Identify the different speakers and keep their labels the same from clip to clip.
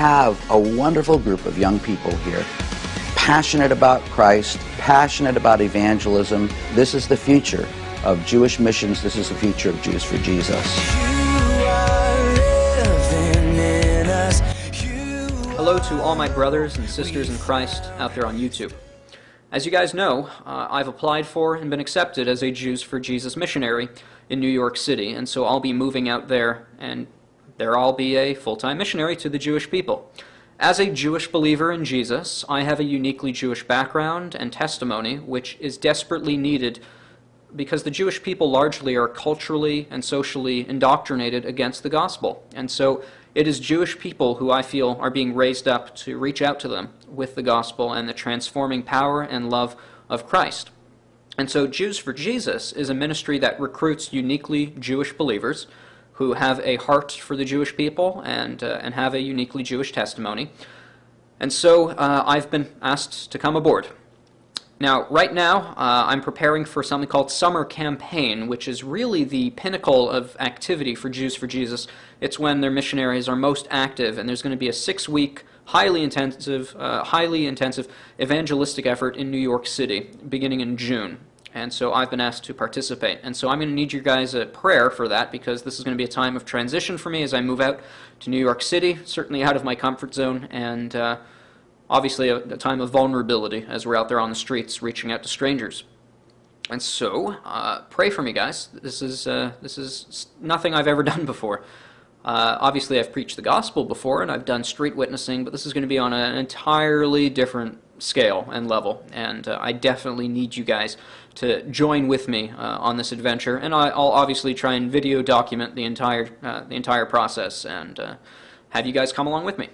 Speaker 1: have a wonderful group of young people here, passionate about Christ, passionate about evangelism. This is the future of Jewish missions. This is the future of Jews for Jesus.
Speaker 2: Hello to all my brothers and sisters in Christ out there on YouTube. As you guys know, I've applied for and been accepted as a Jews for Jesus missionary in New York City, and so I'll be moving out there, and there I'll be a full-time missionary to the Jewish people. As a Jewish believer in Jesus, I have a uniquely Jewish background and testimony which is desperately needed because the Jewish people largely are culturally and socially indoctrinated against the gospel. And so it is Jewish people who I feel are being raised up to reach out to them with the gospel and the transforming power and love of Christ. And so Jews for Jesus is a ministry that recruits uniquely Jewish believers who have a heart for the Jewish people and have a uniquely Jewish testimony. And so I've been asked to come aboard. Now, right now, I'm preparing for something called Summer Campaign, which is really the pinnacle of activity for Jews for Jesus. It's when their missionaries are most active, and there's going to be a 6-week, highly intensive evangelistic effort in New York City, beginning in June. And so I've been asked to participate. And so I'm going to need your guys' prayer for that, because this is going to be a time of transition for me as I move out to New York City, certainly out of my comfort zone, and obviously a time of vulnerability as we're out there on the streets reaching out to strangers. And so, pray for me, guys. This is nothing I've ever done before. Obviously, I've preached the gospel before, and I've done street witnessing, but this is going to be on an entirely different scale and level, and I definitely need you guys to join with me on this adventure, and I'll obviously try and video document the entire process and have you guys come along with me.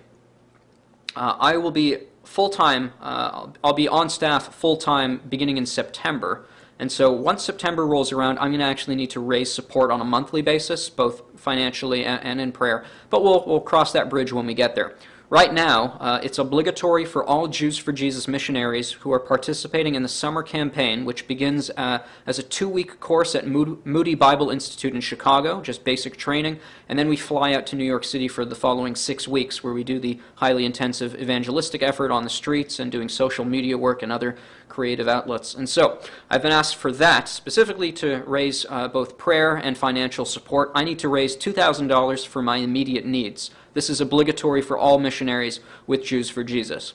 Speaker 2: I will be full-time, I'll be on staff full-time beginning in September, and so once September rolls around, I'm going to actually need to raise support on a monthly basis, both financially and in prayer, but we'll cross that bridge when we get there. Right now, it's obligatory for all Jews for Jesus missionaries who are participating in the summer campaign, which begins as a 2-week course at Moody Bible Institute in Chicago, just basic training, and then we fly out to New York City for the following 6 weeks, where we do the highly intensive evangelistic effort on the streets and doing social media work and other creative outlets. And so, I've been asked for that, specifically to raise both prayer and financial support. I need to raise $2,000 for my immediate needs. This is obligatory for all missionaries with Jews for Jesus.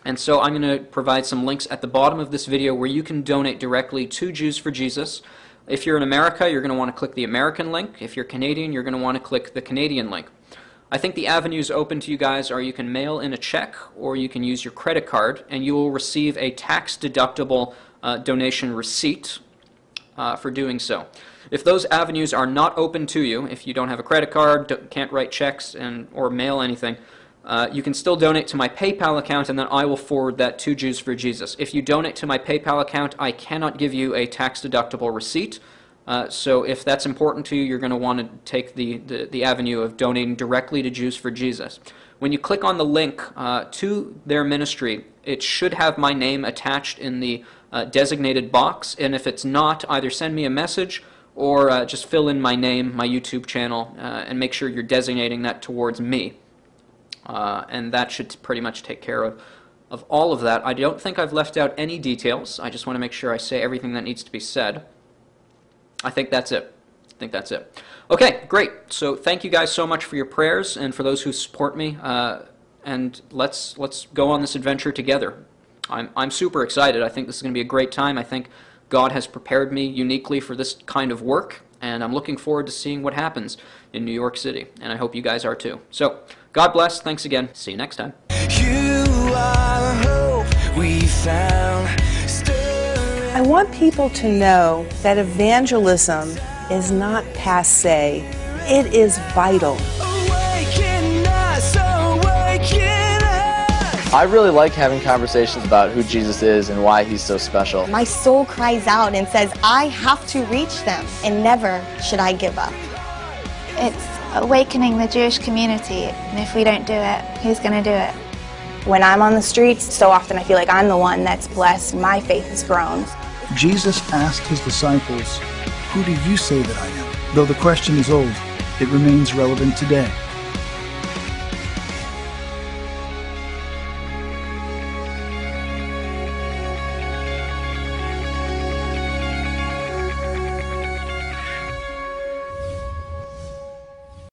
Speaker 2: And so I'm going to provide some links at the bottom of this video where you can donate directly to Jews for Jesus. If you're in America, you're going to want to click the American link. If you're Canadian, you're going to want to click the Canadian link. I think the avenues open to you guys are you can mail in a check or you can use your credit card, and you will receive a tax-deductible donation receipt for doing so. If those avenues are not open to you, if you don't have a credit card, can't write checks or mail anything, you can still donate to my PayPal account, and then I will forward that to Jews for Jesus. If you donate to my PayPal account, I cannot give you a tax-deductible receipt. So if that's important to you, you're going to want to take the avenue of donating directly to Jews for Jesus. When you click on the link to their ministry, it should have my name attached in the designated box, and if it's not, either send me a message or just fill in my name, my YouTube channel, and make sure you're designating that towards me. And that should pretty much take care of all of that. I don't think I've left out any details. I just want to make sure I say everything that needs to be said. I think that's it. Okay, great. So thank you guys so much for your prayers and for those who support me. And let's go on this adventure together. I'm super excited. I think this is going to be a great time. I think God has prepared me uniquely for this kind of work, and I'm looking forward to seeing what happens in New York City, and I hope you guys are too. So, God bless, thanks again, see you next time. You are hope we found.
Speaker 3: I want people to know that evangelism is not passé, it is vital.
Speaker 4: I really like having conversations about who Jesus is and why he's so special.
Speaker 5: My soul cries out and says, I have to reach them, and never should I give up.
Speaker 6: It's awakening the Jewish community, and if we don't do it, who's going to do it?
Speaker 5: When I'm on the streets, so often I feel like I'm the one that's blessed, my faith has grown.
Speaker 7: Jesus asked his disciples, "Who do you say that I am?" Though the question is old, it remains relevant today.